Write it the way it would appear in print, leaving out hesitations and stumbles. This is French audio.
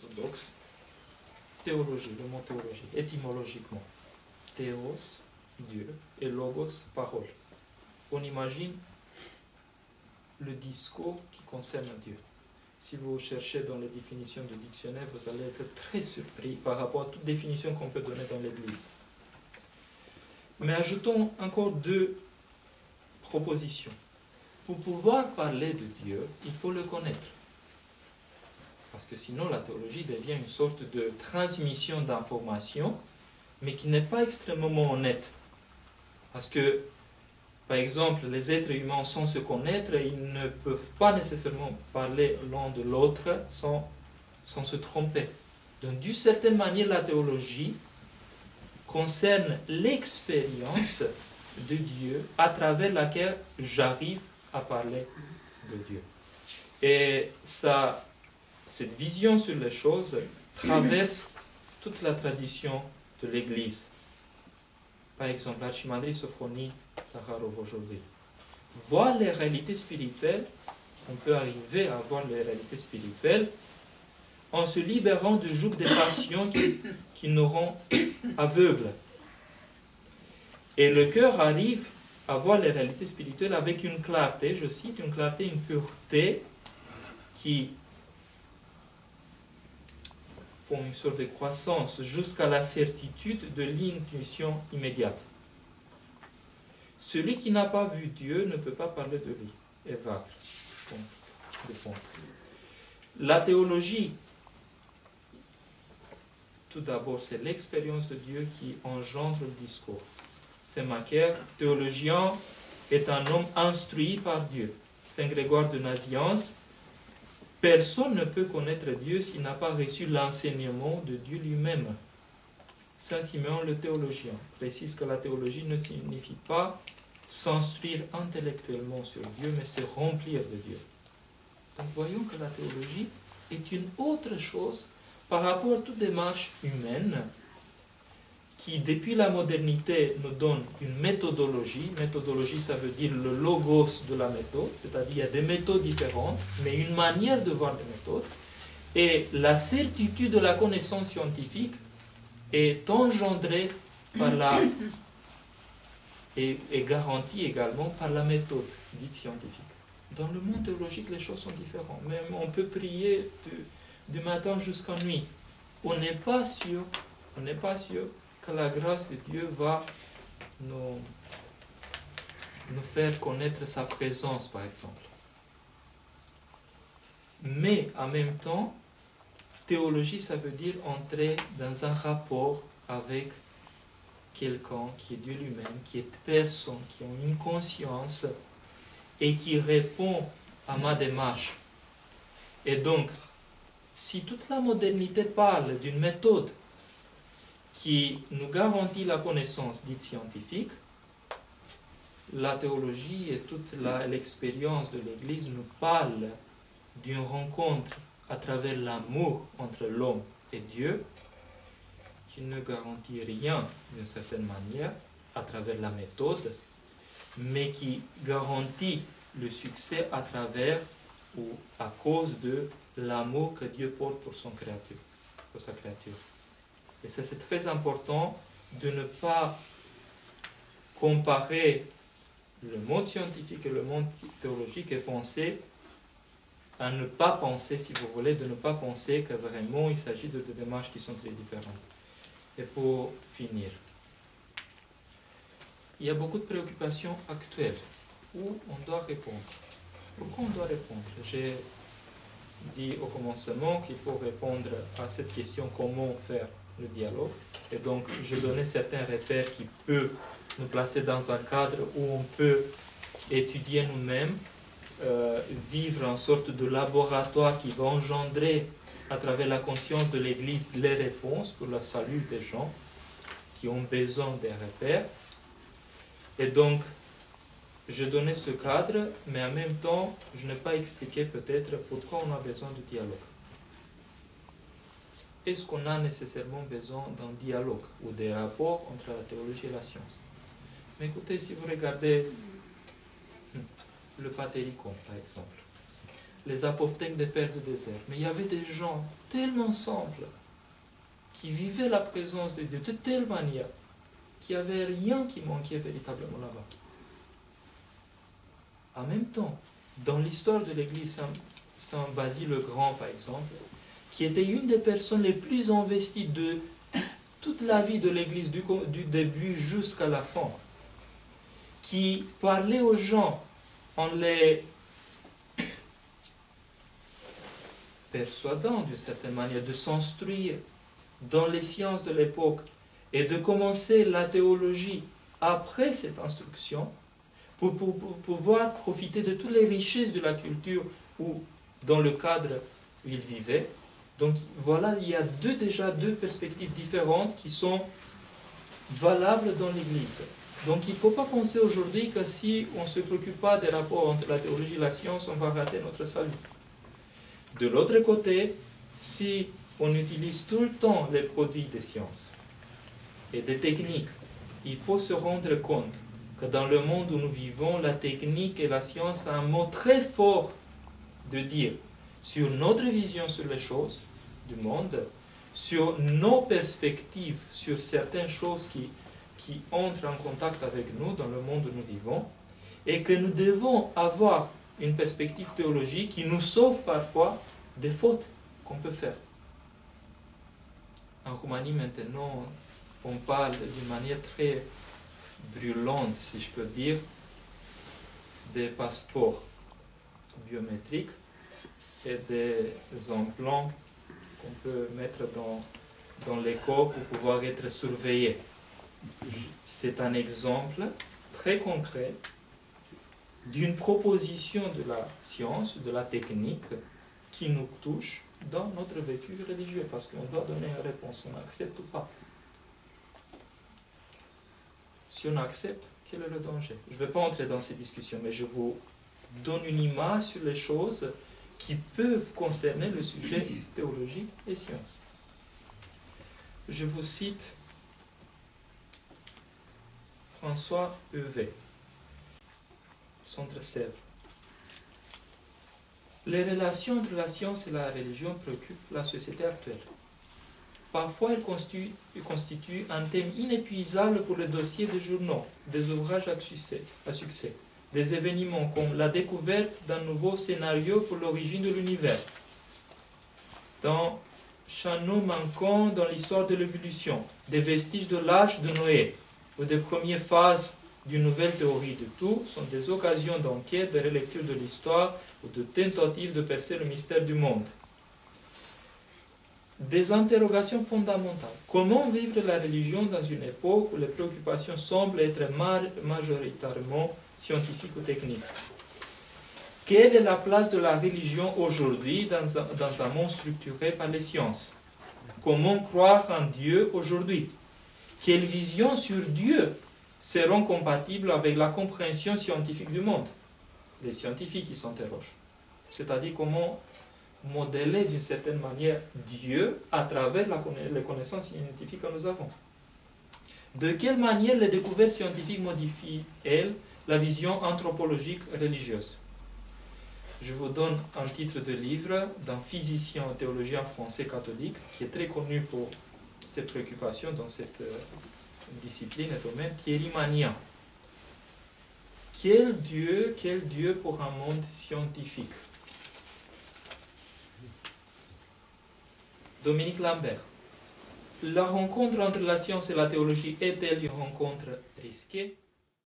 orthodoxe. Théologie, le mot théologie, étymologiquement. Théos, Dieu, et logos, parole. On imagine le discours qui concerne Dieu. Si vous cherchez dans les définitions du dictionnaire, vous allez être très surpris par rapport à toute définition qu'on peut donner dans l'Église. Mais ajoutons encore deux propositions. Pour pouvoir parler de Dieu, il faut le connaître. Parce que sinon, la théologie devient une sorte de transmission d'informations, mais qui n'est pas extrêmement honnête. Parce que, par exemple, les êtres humains, sans se connaître, ils ne peuvent pas nécessairement parler l'un de l'autre sans se tromper. Donc, d'une certaine manière, la théologie concerne l'expérience de Dieu à travers laquelle j'arrive à parler de Dieu. Et ça, cette vision sur les choses traverse toute la tradition de l'Église. Par exemple, l'Archimandrite Sophronie Sakharov aujourd'hui. Voir les réalités spirituelles, on peut arriver à voir les réalités spirituelles en se libérant du joug des passions qui nous rend aveugles. Et le cœur arrive à voir les réalités spirituelles avec une clarté, je cite, une clarté, une pureté qui font une sorte de croissance jusqu'à la certitude de l'intuition immédiate. Celui qui n'a pas vu Dieu ne peut pas parler de lui. Évacre. La théologie, tout d'abord, c'est l'expérience de Dieu qui engendre le discours. Saint Macaire, théologien, est un homme instruit par Dieu. Saint Grégoire de Nazianze, personne ne peut connaître Dieu s'il n'a pas reçu l'enseignement de Dieu lui-même. Saint Siméon le théologien précise que la théologie ne signifie pas s'instruire intellectuellement sur Dieu, mais se remplir de Dieu. Donc voyons que la théologie est une autre chose par rapport à toute démarche humaine qui, depuis la modernité, nous donne une méthodologie. Méthodologie, ça veut dire le logos de la méthode, c'est-à-dire il y a des méthodes différentes, mais une manière de voir les méthodes. Et la certitude de la connaissance scientifique est engendrée par et garantie également par la méthode dite scientifique. Dans le monde théologique, les choses sont différentes. Même on peut prier du matin jusqu'à nuit. On n'est pas sûr que la grâce de Dieu va nous faire connaître sa présence, par exemple. Mais en même temps, théologie, ça veut dire entrer dans un rapport avec quelqu'un qui est Dieu lui-même, qui est personne, qui a une conscience et qui répond à ma démarche. Et donc, si toute la modernité parle d'une méthode qui nous garantit la connaissance dite scientifique, la théologie et toute l'expérience de l'Église nous parle d'une rencontre à travers l'amour entre l'homme et Dieu, qui ne garantit rien d'une certaine manière à travers la méthode, mais qui garantit le succès à travers ou à cause de l'amour que Dieu porte pour sa créature. Et ça, c'est très important de ne pas comparer le monde scientifique et le monde théologique et penser à ne pas penser, si vous voulez, de ne pas penser que vraiment il s'agit de deux démarches qui sont très différentes. Et pour finir, il y a beaucoup de préoccupations actuelles où on doit répondre. Pourquoi on doit répondre? J'ai dit au commencement qu'il faut répondre à cette question comment faire le dialogue. Et donc, je donnais certains repères qui peuvent nous placer dans un cadre où on peut étudier nous-mêmes, vivre en sorte de laboratoire qui va engendrer à travers la conscience de l'Église les réponses pour le salut des gens qui ont besoin des repères. Et donc, je donnais ce cadre, mais en même temps, je n'ai pas expliqué peut-être pourquoi on a besoin de dialogue. Est-ce qu'on a nécessairement besoin d'un dialogue ou des rapports entre la théologie et la science? Mais écoutez, si vous regardez le Patéricon, par exemple, les apophthegmes des pères du désert. Mais il y avait des gens tellement simples qui vivaient la présence de Dieu de telle manière qu'il n'y avait rien qui manquait véritablement là-bas. En même temps, dans l'histoire de l'Église, Saint Basile le Grand, par exemple, qui était une des personnes les plus investies de toute la vie de l'Église, du début jusqu'à la fin, qui parlait aux gens en les persuadant d'une certaine manière de s'instruire dans les sciences de l'époque et de commencer la théologie après cette instruction pour pouvoir profiter de toutes les richesses de la culture ou dans le cadre où il vivait. Donc voilà, il y a déjà deux perspectives différentes qui sont valables dans l'Église. Donc il ne faut pas penser aujourd'hui que si on ne se préoccupe pas des rapports entre la théologie et la science, on va rater notre salut. De l'autre côté, si on utilise tout le temps les produits des sciences et des techniques, il faut se rendre compte que dans le monde où nous vivons, la technique et la science ont un mot très fort de dire sur notre vision sur les choses du monde, sur nos perspectives sur certaines choses qui entrent en contact avec nous dans le monde où nous vivons, et que nous devons avoir une perspective théologique qui nous sauve parfois des fautes qu'on peut faire. En Roumanie maintenant, on parle d'une manière très brûlante, si je peux dire, des passeports biométriques et des implants qu'on peut mettre dans les corps pour pouvoir être surveillés. C'est un exemple très concret d'une proposition de la science, de la technique, qui nous touche dans notre vécu religieux, parce qu'on doit donner une réponse, on accepte ou pas. Si on accepte, quel est le danger? Je ne vais pas entrer dans ces discussions, mais je vous donne une image sur les choses qui peuvent concerner le sujet théologie et science. Je vous cite François Heuvet, Centre-Sèvres. Les relations entre la science et la religion préoccupent la société actuelle. Parfois, elles constituent un thème inépuisable pour les dossiers de journaux, des ouvrages à succès, des événements comme la découverte d'un nouveau scénario pour l'origine de l'univers, dans Chaneau manquant dans l'histoire de l'évolution, des vestiges de l'Arche de Noé, ou des premières phases d'une nouvelle théorie de tout, sont des occasions d'enquête, de relecture de l'histoire ou de tentatives de percer le mystère du monde. Des interrogations fondamentales. Comment vivre la religion dans une époque où les préoccupations semblent être majoritairement scientifiques ou techniques? Quelle est la place de la religion aujourd'hui dans un monde structuré par les sciences? Comment croire en Dieu aujourd'hui? Quelles visions sur Dieu seront compatibles avec la compréhension scientifique du monde? Les scientifiques qui s'interrogent. C'est-à-dire comment modeler d'une certaine manière Dieu à travers les connaissances scientifiques que nous avons. De quelle manière les découvertes scientifiques modifient-elles la vision anthropologique religieuse? Je vous donne un titre de livre d'un physicien théologien français catholique qui est très connu pour ses préoccupations dans cette discipline et domaine, Thierry Magnan. Quel Dieu pour un monde scientifique? Dominique Lambert. La rencontre entre la science et la théologie est-elle une rencontre risquée?